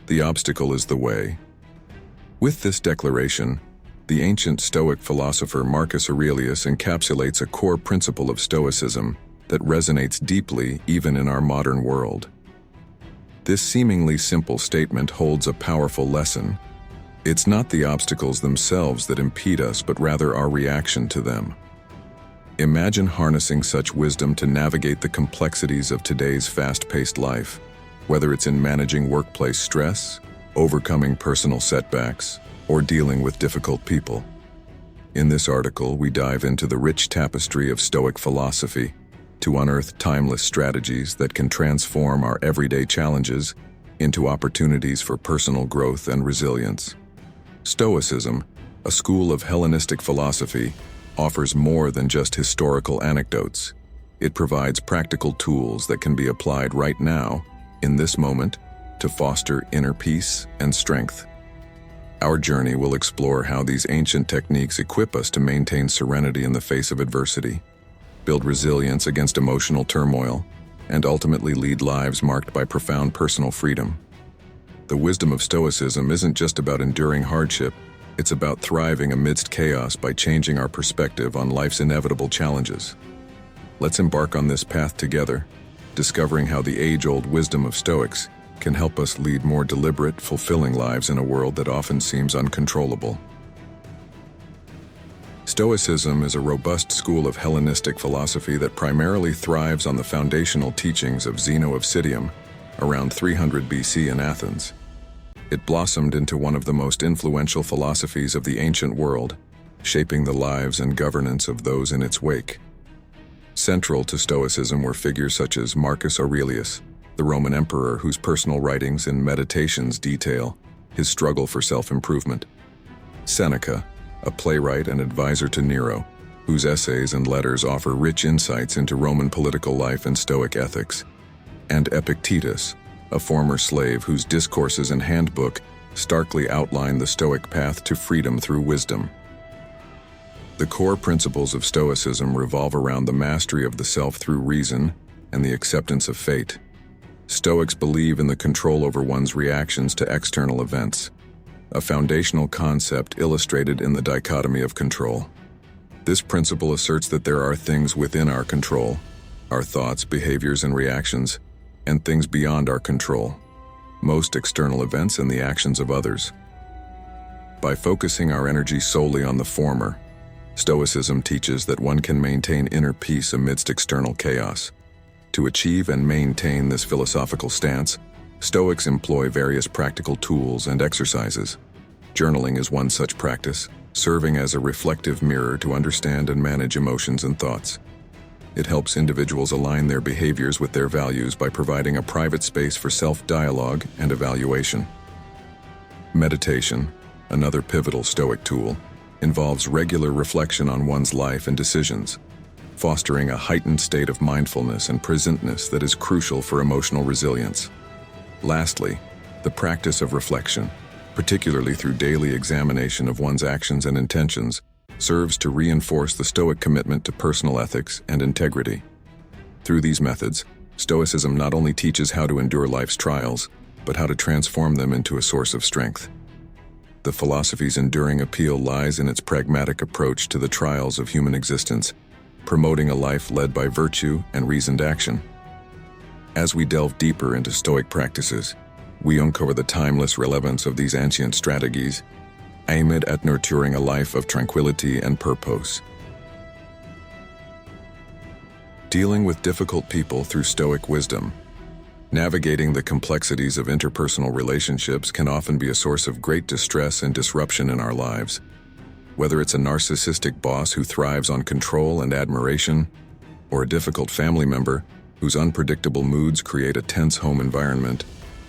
The obstacle is the way. With this declaration, the ancient Stoic philosopher Marcus Aurelius encapsulates a core principle of Stoicism that resonates deeply even in our modern world. This seemingly simple statement holds a powerful lesson. It's not the obstacles themselves that impede us, but rather our reaction to them. Imagine harnessing such wisdom to navigate the complexities of today's fast-paced life, whether it's in managing workplace stress, overcoming personal setbacks, or dealing with difficult people. In this article, we dive into the rich tapestry of Stoic philosophy to unearth timeless strategies that can transform our everyday challenges into opportunities for personal growth and resilience. Stoicism, a school of Hellenistic philosophy, offers more than just historical anecdotes. It provides practical tools that can be applied right now, in this moment, to foster inner peace and strength. Our journey will explore how these ancient techniques equip us to maintain serenity in the face of adversity, build resilience against emotional turmoil, and ultimately lead lives marked by profound personal freedom. The wisdom of Stoicism isn't just about enduring hardship, it's about thriving amidst chaos by changing our perspective on life's inevitable challenges. Let's embark on this path together, discovering how the age-old wisdom of Stoics can help us lead more deliberate, fulfilling lives in a world that often seems uncontrollable. Stoicism is a robust school of Hellenistic philosophy that primarily thrives on the foundational teachings of Zeno of Citium around 300 BC in Athens. It blossomed into one of the most influential philosophies of the ancient world, shaping the lives and governance of those in its wake. Central to Stoicism were figures such as Marcus Aurelius, the Roman emperor whose personal writings and meditations detail his struggle for self-improvement; Seneca, a playwright and advisor to Nero, whose essays and letters offer rich insights into Roman political life and Stoic ethics; and Epictetus, a former slave whose discourses and handbook starkly outline the Stoic path to freedom through wisdom. The core principles of Stoicism revolve around the mastery of the self through reason and the acceptance of fate. Stoics believe in the control over one's reactions to external events, a foundational concept illustrated in the dichotomy of control. This principle asserts that there are things within our control, our thoughts, behaviors, and reactions, and things beyond our control, most external events and the actions of others. By focusing our energy solely on the former, Stoicism teaches that one can maintain inner peace amidst external chaos. To achieve and maintain this philosophical stance, Stoics employ various practical tools and exercises. Journaling is one such practice, serving as a reflective mirror to understand and manage emotions and thoughts. It helps individuals align their behaviors with their values by providing a private space for self-dialogue and evaluation. Meditation, another pivotal Stoic tool, involves regular reflection on one's life and decisions, fostering a heightened state of mindfulness and presentness that is crucial for emotional resilience. Lastly, the practice of reflection, particularly through daily examination of one's actions and intentions, serves to reinforce the Stoic commitment to personal ethics and integrity. Through these methods, Stoicism not only teaches how to endure life's trials, but how to transform them into a source of strength. The philosophy's enduring appeal lies in its pragmatic approach to the trials of human existence, promoting a life led by virtue and reasoned action. As we delve deeper into Stoic practices, we uncover the timeless relevance of these ancient strategies, aimed at nurturing a life of tranquility and purpose. Dealing with difficult people through Stoic wisdom. Navigating the complexities of interpersonal relationships can often be a source of great distress and disruption in our lives. Whether it's a narcissistic boss who thrives on control and admiration, or a difficult family member whose unpredictable moods create a tense home environment,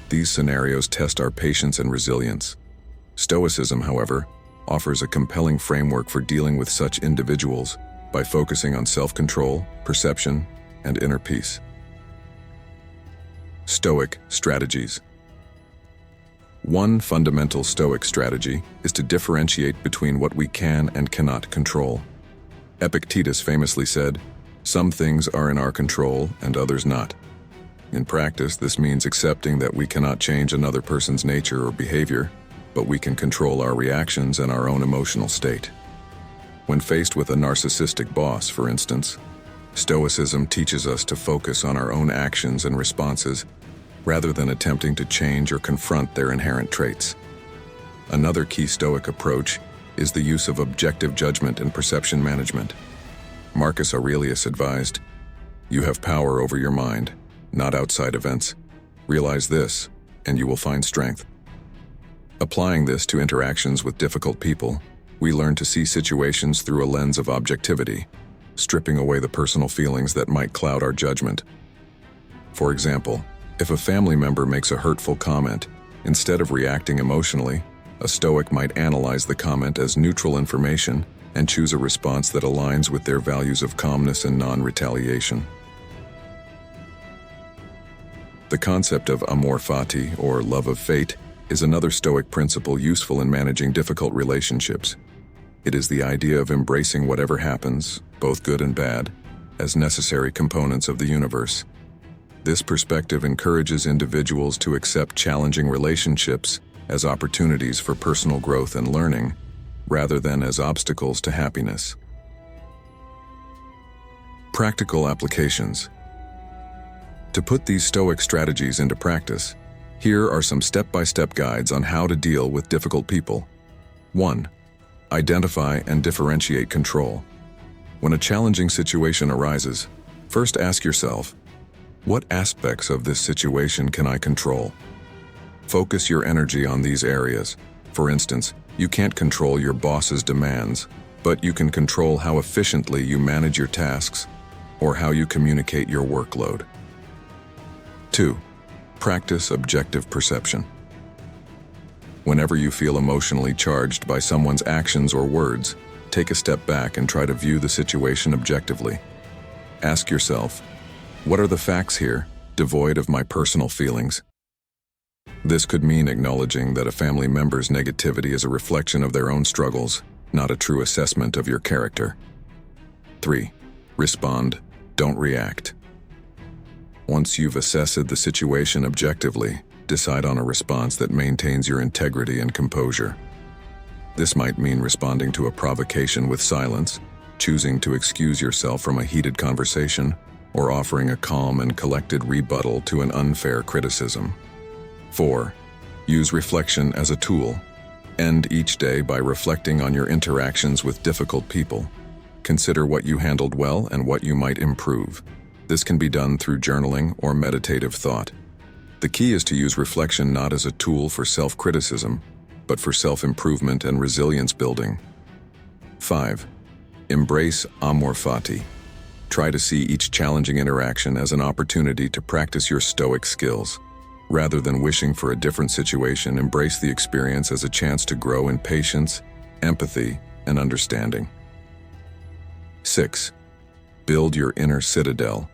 these scenarios test our patience and resilience. Stoicism, however, offers a compelling framework for dealing with such individuals by focusing on self-control, perception, and inner peace. Stoic strategies. One fundamental Stoic strategy is to differentiate between what we can and cannot control. Epictetus famously said, "Some things are in our control and others not." In practice, this means accepting that we cannot change another person's nature or behavior, but we can control our reactions and our own emotional state. When faced with a narcissistic boss, for instance, Stoicism teaches us to focus on our own actions and responses rather than attempting to change or confront their inherent traits. Another key Stoic approach is the use of objective judgment and perception management. Marcus Aurelius advised, "You have power over your mind, not outside events. Realize this, and you will find strength." Applying this to interactions with difficult people, we learn to see situations through a lens of objectivity, stripping away the personal feelings that might cloud our judgment. For example, if a family member makes a hurtful comment, instead of reacting emotionally, a Stoic might analyze the comment as neutral information and choose a response that aligns with their values of calmness and non-retaliation. The concept of amor fati, or love of fate, is another Stoic principle useful in managing difficult relationships. It is the idea of embracing whatever happens, both good and bad, as necessary components of the universe. This perspective encourages individuals to accept challenging relationships as opportunities for personal growth and learning, rather than as obstacles to happiness. Practical applications. To put these Stoic strategies into practice, here are some step-by-step guides on how to deal with difficult people. 1. Identify and differentiate control. When a challenging situation arises, first ask yourself, what aspects of this situation can I control? Focus your energy on these areas. For instance, you can't control your boss's demands, but you can control how efficiently you manage your tasks or how you communicate your workload. 2. Practice objective perception. Whenever you feel emotionally charged by someone's actions or words, take a step back and try to view the situation objectively. Ask yourself, what are the facts here, devoid of my personal feelings? This could mean acknowledging that a family member's negativity is a reflection of their own struggles, not a true assessment of your character. 3. Respond, don't react. Once you've assessed the situation objectively, decide on a response that maintains your integrity and composure. This might mean responding to a provocation with silence, choosing to excuse yourself from a heated conversation, or offering a calm and collected rebuttal to an unfair criticism. 4. Use reflection as a tool. End each day by reflecting on your interactions with difficult people. Consider what you handled well and what you might improve. This can be done through journaling or meditative thought. The key is to use reflection not as a tool for self-criticism, but for self-improvement and resilience building. 5. Embrace amor fati. Try to see each challenging interaction as an opportunity to practice your Stoic skills. Rather than wishing for a different situation, embrace the experience as a chance to grow in patience, empathy, and understanding. 6. Build your inner citadel.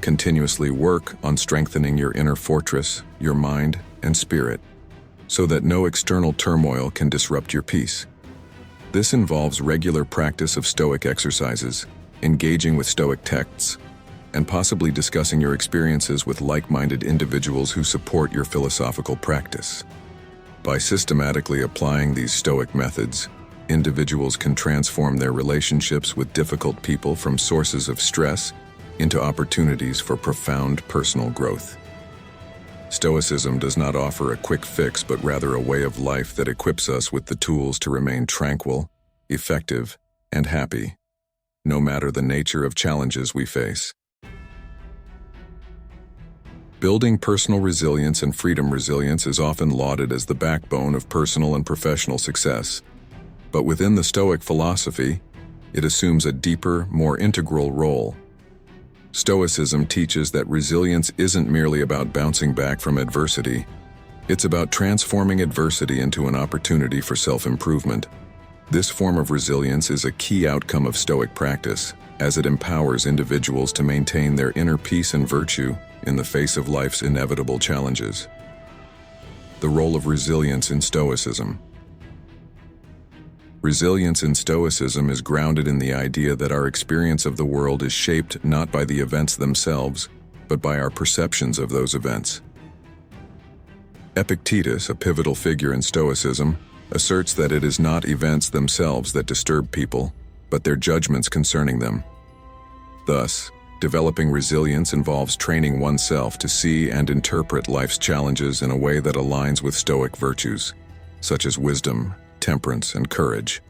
Continuously work on strengthening your inner fortress, your mind and spirit, so that no external turmoil can disrupt your peace. This involves regular practice of Stoic exercises, engaging with Stoic texts, and possibly discussing your experiences with like-minded individuals who support your philosophical practice. By systematically applying these Stoic methods, individuals can transform their relationships with difficult people from sources of stress into opportunities for profound personal growth. Stoicism does not offer a quick fix, but rather a way of life that equips us with the tools to remain tranquil, effective, and happy, no matter the nature of challenges we face. Building personal resilience and freedom. Resilience is often lauded as the backbone of personal and professional success. But within the Stoic philosophy, it assumes a deeper, more integral role. Stoicism teaches that resilience isn't merely about bouncing back from adversity. It's about transforming adversity into an opportunity for self-improvement. This form of resilience is a key outcome of Stoic practice, as it empowers individuals to maintain their inner peace and virtue in the face of life's inevitable challenges. The role of resilience in Stoicism. Resilience in Stoicism is grounded in the idea that our experience of the world is shaped not by the events themselves, but by our perceptions of those events. Epictetus, a pivotal figure in Stoicism, asserts that it is not events themselves that disturb people, but their judgments concerning them. Thus, developing resilience involves training oneself to see and interpret life's challenges in a way that aligns with Stoic virtues, such as wisdom, temperance, and courage.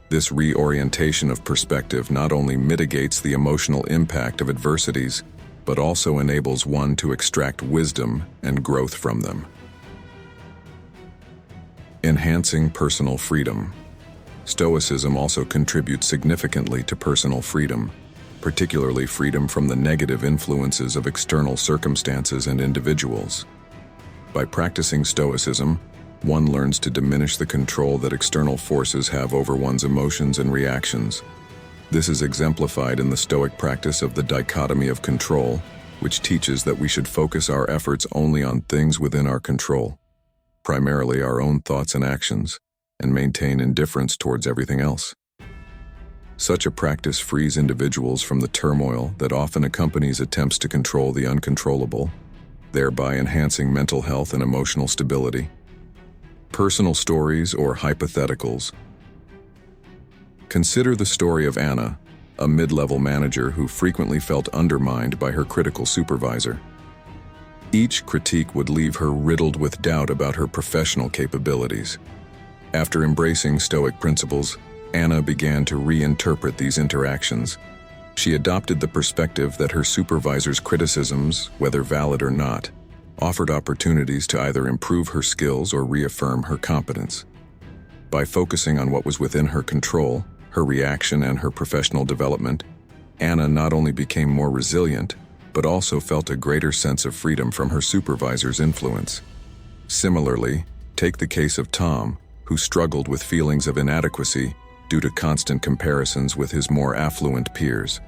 This reorientation of perspective not only mitigates the emotional impact of adversities, but also enables one to extract wisdom and growth from them. Enhancing personal freedom. Stoicism also contributes significantly to personal freedom, particularly freedom from the negative influences of external circumstances and individuals. By practicing Stoicism, one learns to diminish the control that external forces have over one's emotions and reactions. This is exemplified in the Stoic practice of the dichotomy of control, which teaches that we should focus our efforts only on things within our control, primarily our own thoughts and actions, and maintain indifference towards everything else. Such a practice frees individuals from the turmoil that often accompanies attempts to control the uncontrollable, thereby enhancing mental health and emotional stability. Personal stories or hypotheticals. Consider the story of Anna, a mid-level manager who frequently felt undermined by her critical supervisor. Each critique would leave her riddled with doubt about her professional capabilities. After embracing Stoic principles, Anna began to reinterpret these interactions. She adopted the perspective that her supervisor's criticisms, whether valid or not, offered opportunities to either improve her skills or reaffirm her competence. By focusing on what was within her control, her reaction and her professional development, Anna not only became more resilient, but also felt a greater sense of freedom from her supervisor's influence. Similarly, take the case of Tom, who struggled with feelings of inadequacy due to constant comparisons with his more affluent peers.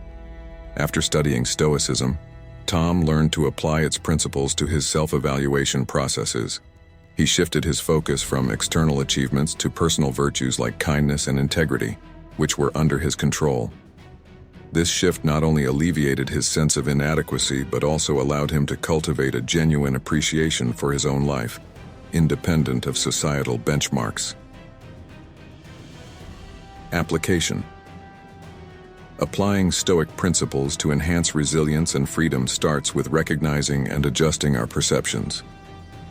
After studying Stoicism, Tom learned to apply its principles to his self-evaluation processes. He shifted his focus from external achievements to personal virtues like kindness and integrity, which were under his control. This shift not only alleviated his sense of inadequacy, but also allowed him to cultivate a genuine appreciation for his own life, independent of societal benchmarks. Application. Applying Stoic principles to enhance resilience and freedom starts with recognizing and adjusting our perceptions.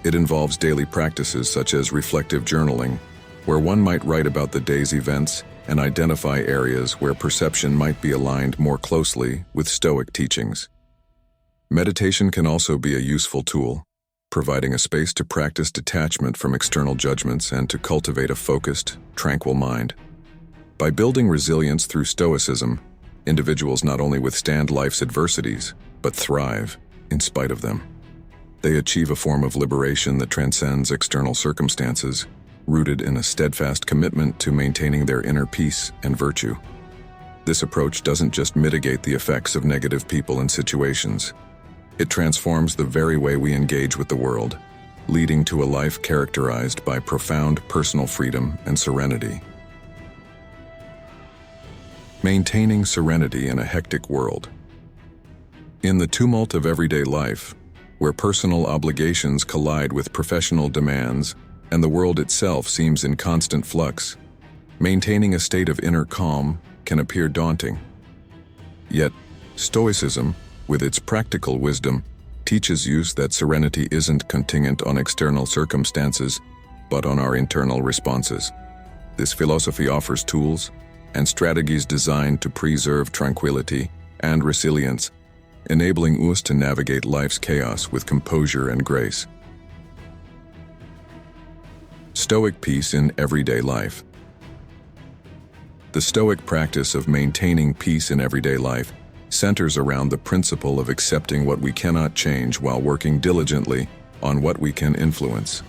It involves daily practices such as reflective journaling, where one might write about the day's events and identify areas where perception might be aligned more closely with Stoic teachings. Meditation can also be a useful tool, providing a space to practice detachment from external judgments and to cultivate a focused, tranquil mind. By building resilience through Stoicism, individuals not only withstand life's adversities, but thrive in spite of them. They achieve a form of liberation that transcends external circumstances, rooted in a steadfast commitment to maintaining their inner peace and virtue. This approach doesn't just mitigate the effects of negative people and situations. It transforms the very way we engage with the world, leading to a life characterized by profound personal freedom and serenity. Maintaining serenity in a hectic world. In the tumult of everyday life, where personal obligations collide with professional demands and the world itself seems in constant flux, maintaining a state of inner calm can appear daunting. Yet, Stoicism, with its practical wisdom, teaches us that serenity isn't contingent on external circumstances, but on our internal responses. This philosophy offers tools and strategies designed to preserve tranquility and resilience, enabling us to navigate life's chaos with composure and grace. Stoic peace in everyday life. The Stoic practice of maintaining peace in everyday life centers around the principle of accepting what we cannot change while working diligently on what we can influence.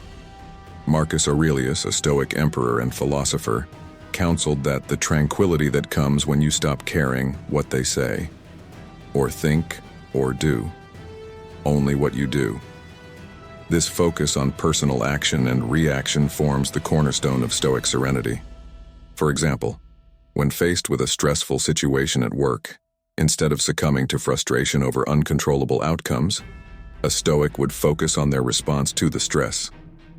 Marcus Aurelius, a Stoic emperor and philosopher, counseled that the tranquility that comes when you stop caring what they say, or think, or do, only what you do. This focus on personal action and reaction forms the cornerstone of Stoic serenity. For example, when faced with a stressful situation at work, Instead of succumbing to frustration over uncontrollable outcomes, a Stoic would focus on their response to the stress,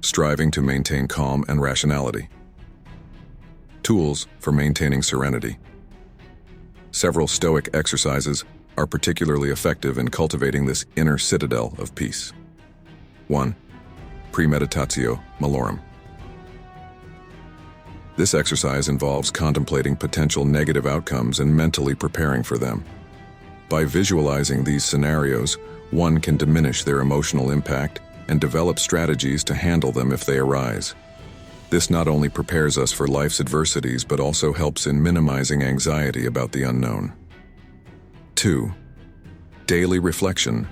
striving to maintain calm and rationality. Tools for maintaining serenity. Several Stoic exercises are particularly effective in cultivating this inner citadel of peace. 1. Premeditatio malorum. This exercise involves contemplating potential negative outcomes and mentally preparing for them. By visualizing these scenarios, one can diminish their emotional impact and develop strategies to handle them if they arise. This not only prepares us for life's adversities but also helps in minimizing anxiety about the unknown. 2. Daily reflection.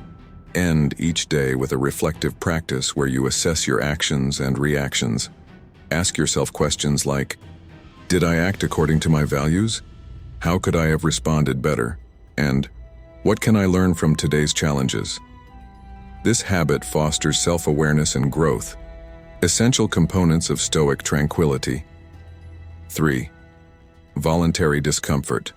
End each day with a reflective practice where you assess your actions and reactions. Ask yourself questions like, did I act according to my values? How could I have responded better? And what can I learn from today's challenges? This habit fosters self-awareness and growth, essential components of Stoic tranquility. 3. Voluntary discomfort.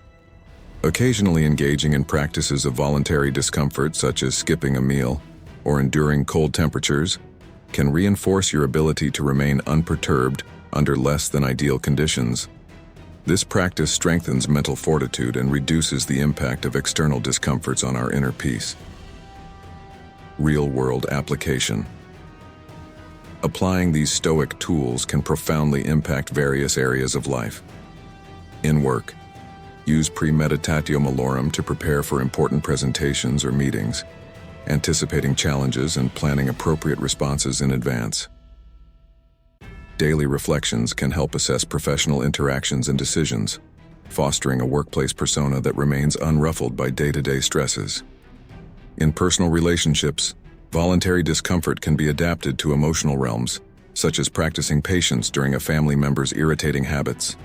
Occasionally engaging in practices of voluntary discomfort, such as skipping a meal or enduring cold temperatures, can reinforce your ability to remain unperturbed under less than ideal conditions. This practice strengthens mental fortitude and reduces the impact of external discomforts on our inner peace. Real-world application. Applying these Stoic tools can profoundly impact various areas of life. In work, use premeditatio malorum to prepare for important presentations or meetings, anticipating challenges and planning appropriate responses in advance. Daily reflections can help assess professional interactions and decisions, fostering a workplace persona that remains unruffled by day-to-day stresses. In personal relationships, voluntary discomfort can be adapted to emotional realms, such as practicing patience during a family member's irritating habits.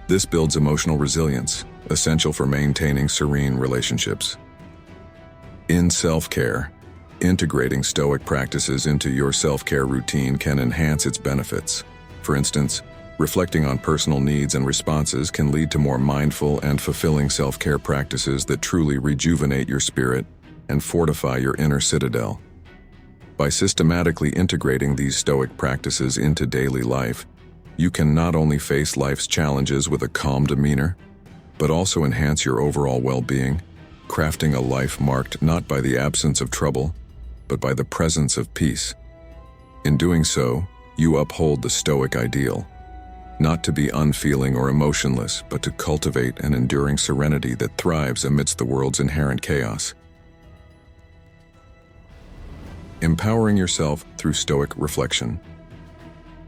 This builds emotional resilience, essential for maintaining serene relationships. In self-care, integrating Stoic practices into your self-care routine can enhance its benefits. For instance, reflecting on personal needs and responses can lead to more mindful and fulfilling self-care practices that truly rejuvenate your spirit and fortify your inner citadel. By systematically integrating these Stoic practices into daily life, you can not only face life's challenges with a calm demeanor, but also enhance your overall well-being, crafting a life marked not by the absence of trouble, but by the presence of peace. In doing so, you uphold the Stoic ideal, not to be unfeeling or emotionless, but to cultivate an enduring serenity that thrives amidst the world's inherent chaos. Empowering yourself through Stoic reflection.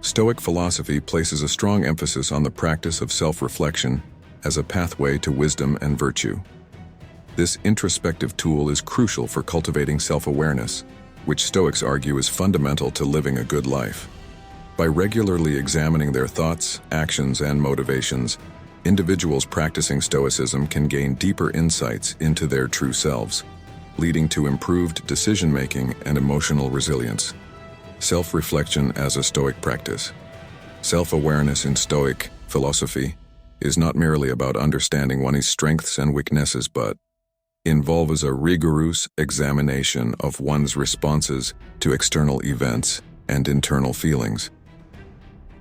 Stoic philosophy places a strong emphasis on the practice of self-reflection as a pathway to wisdom and virtue. This introspective tool is crucial for cultivating self-awareness, which Stoics argue is fundamental to living a good life. By regularly examining their thoughts, actions, and motivations, individuals practicing Stoicism can gain deeper insights into their true selves, leading to improved decision-making and emotional resilience. Self-reflection as a Stoic practice. Self-awareness in Stoic philosophy is not merely about understanding one's strengths and weaknesses, but involves a rigorous examination of one's responses to external events and internal feelings.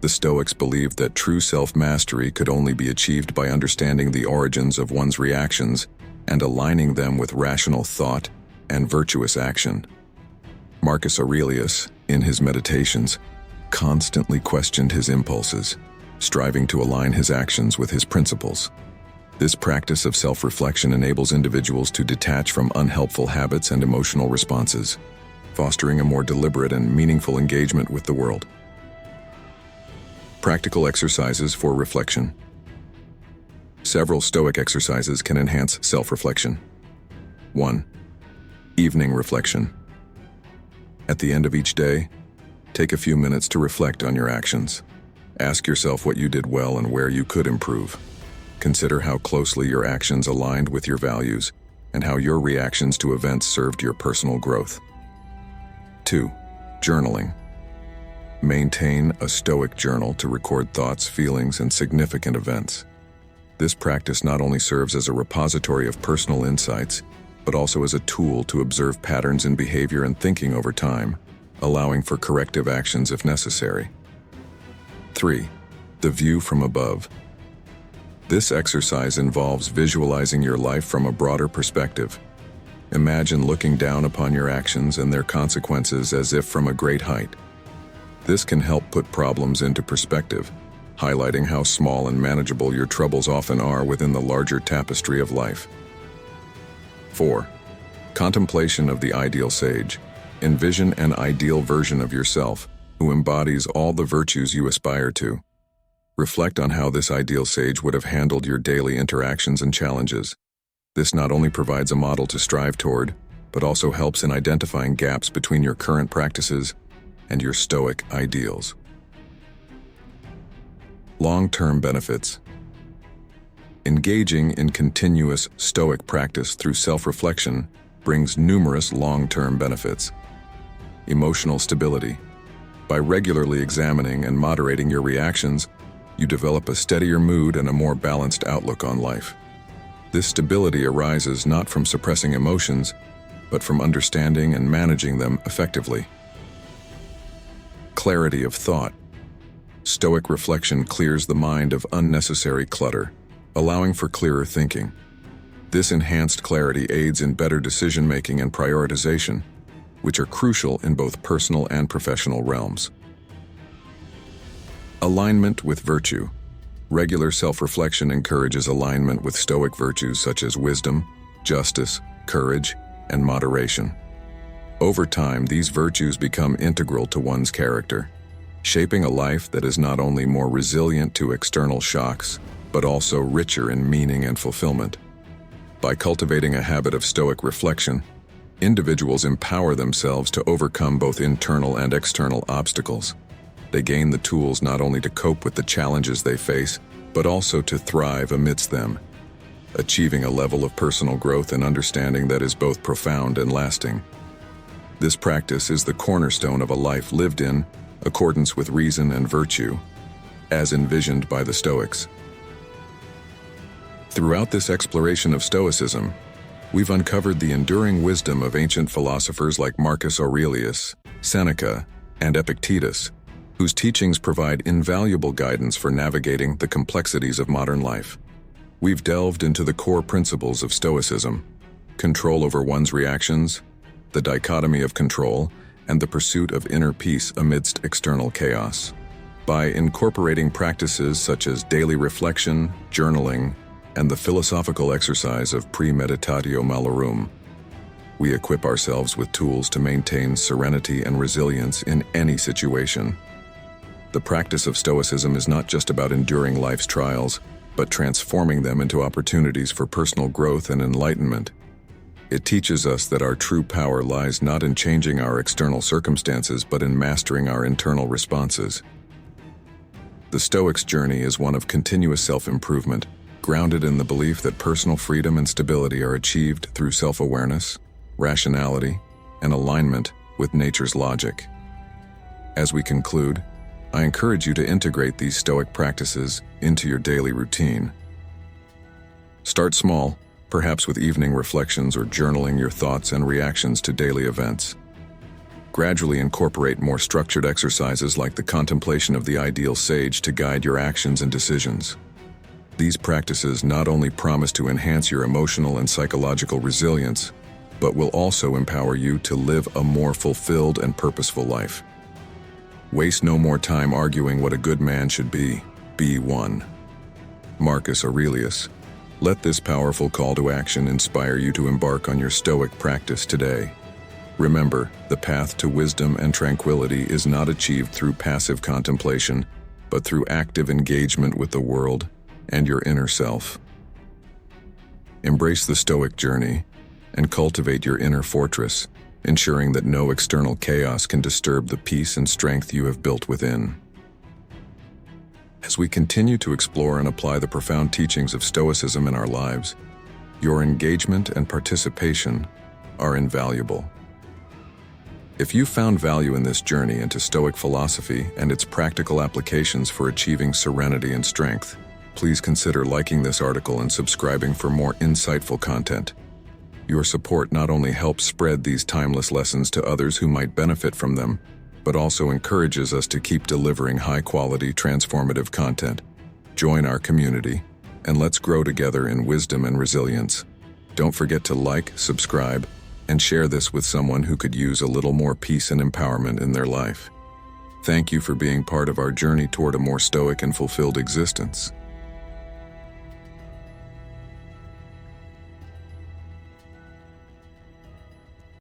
The Stoics believed that true self-mastery could only be achieved by understanding the origins of one's reactions and aligning them with rational thought and virtuous action. Marcus Aurelius, in his Meditations, constantly questioned his impulses, striving to align his actions with his principles. This practice of self-reflection enables individuals to detach from unhelpful habits and emotional responses, fostering a more deliberate and meaningful engagement with the world. Practical exercises for reflection. Several Stoic exercises can enhance self-reflection. 1. Evening reflection. At the end of each day, take a few minutes to reflect on your actions. Ask yourself what you did well and where you could improve. Consider how closely your actions aligned with your values and how your reactions to events served your personal growth. 2. Journaling. Maintain a Stoic journal to record thoughts, feelings, and significant events. This practice not only serves as a repository of personal insights, but also as a tool to observe patterns in behavior and thinking over time, allowing for corrective actions if necessary. 3. The view from above. This exercise involves visualizing your life from a broader perspective. Imagine looking down upon your actions and their consequences as if from a great height. This can help put problems into perspective, highlighting how small and manageable your troubles often are within the larger tapestry of life. 4. Contemplation of the ideal sage. Envision an ideal version of yourself who embodies all the virtues you aspire to. Reflect on how this ideal sage would have handled your daily interactions and challenges. This not only provides a model to strive toward, but also helps in identifying gaps between your current practices and your Stoic ideals. Long-term benefits. Engaging in continuous Stoic practice through self-reflection brings numerous long-term benefits. Emotional stability. By regularly examining and moderating your reactions, you develop a steadier mood and a more balanced outlook on life. This stability arises not from suppressing emotions, but from understanding and managing them effectively. Clarity of thought. Stoic reflection clears the mind of unnecessary clutter, allowing for clearer thinking. This enhanced clarity aids in better decision-making and prioritization, which are crucial in both personal and professional realms. Alignment with virtue. Regular self-reflection encourages alignment with Stoic virtues such as wisdom, justice, courage, and moderation. Over time, these virtues become integral to one's character, shaping a life that is not only more resilient to external shocks, but also richer in meaning and fulfillment. By cultivating a habit of Stoic reflection, individuals empower themselves to overcome both internal and external obstacles. They gain the tools not only to cope with the challenges they face, but also to thrive amidst them, achieving a level of personal growth and understanding that is both profound and lasting. This practice is the cornerstone of a life lived in accordance with reason and virtue, as envisioned by the Stoics. Throughout this exploration of Stoicism, we've uncovered the enduring wisdom of ancient philosophers like Marcus Aurelius, Seneca, and Epictetus, whose teachings provide invaluable guidance for navigating the complexities of modern life. We've delved into the core principles of Stoicism: control over one's reactions, the dichotomy of control, and the pursuit of inner peace amidst external chaos. By incorporating practices such as daily reflection, journaling, and the philosophical exercise of premeditatio malorum, we equip ourselves with tools to maintain serenity and resilience in any situation. The practice of Stoicism is not just about enduring life's trials, but transforming them into opportunities for personal growth and enlightenment. It teaches us that our true power lies not in changing our external circumstances, but in mastering our internal responses. The Stoics' journey is one of continuous self-improvement, grounded in the belief that personal freedom and stability are achieved through self-awareness, rationality, and alignment with nature's logic. As we conclude, I encourage you to integrate these Stoic practices into your daily routine. Start small, perhaps with evening reflections or journaling your thoughts and reactions to daily events. Gradually incorporate more structured exercises like the contemplation of the ideal sage to guide your actions and decisions. These practices not only promise to enhance your emotional and psychological resilience, but will also empower you to live a more fulfilled and purposeful life. Waste no more time arguing what a good man should be one. Marcus Aurelius. Let this powerful call to action inspire you to embark on your Stoic practice today. Remember, the path to wisdom and tranquility is not achieved through passive contemplation, but through active engagement with the world and your inner self. Embrace the Stoic journey and cultivate your inner fortress, ensuring that no external chaos can disturb the peace and strength you have built within. As we continue to explore and apply the profound teachings of Stoicism in our lives, your engagement and participation are invaluable. If you found value in this journey into Stoic philosophy and its practical applications for achieving serenity and strength, please consider liking this article and subscribing for more insightful content. Your support not only helps spread these timeless lessons to others who might benefit from them, but also encourages us to keep delivering high-quality, transformative content. Join our community, and let's grow together in wisdom and resilience. Don't forget to like, subscribe, and share this with someone who could use a little more peace and empowerment in their life. Thank you for being part of our journey toward a more stoic and fulfilled existence.